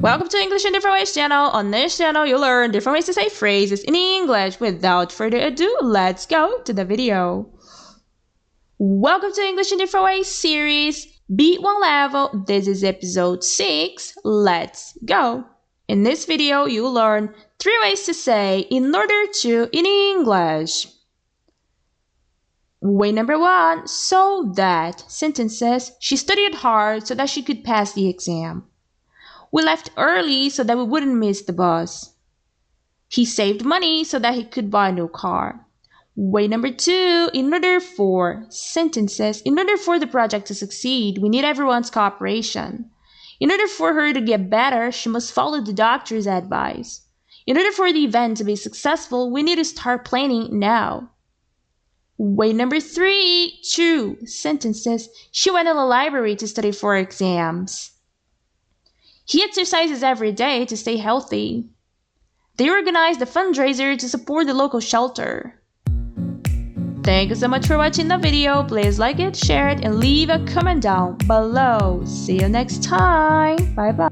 Welcome to English in Different Ways channel. On this channel, you'll learn different ways to say phrases in English. Without further ado, let's go to the video. Welcome to English in Different Ways series. Beat one level. This is episode 6. Let's go. In this video, you'll learn 3 ways to say in order to in English. Way number 1, so that. Sentences: she studied hard so that she could pass the exam. We left early so that we wouldn't miss the bus. He saved money so that he could buy a new car. Way number 2, in order for. Sentences: in order for the project to succeed, we need everyone's cooperation. In order for her to get better, she must follow the doctor's advice. In order for the event to be successful, we need to start planning now. Way number 3, true. Sentences: she went to the library to study for exams. He exercises every day to stay healthy. They organized a fundraiser to support the local shelter. Thank you so much for watching the video. Please like it, share it, and leave a comment down below. See you next time. Bye bye.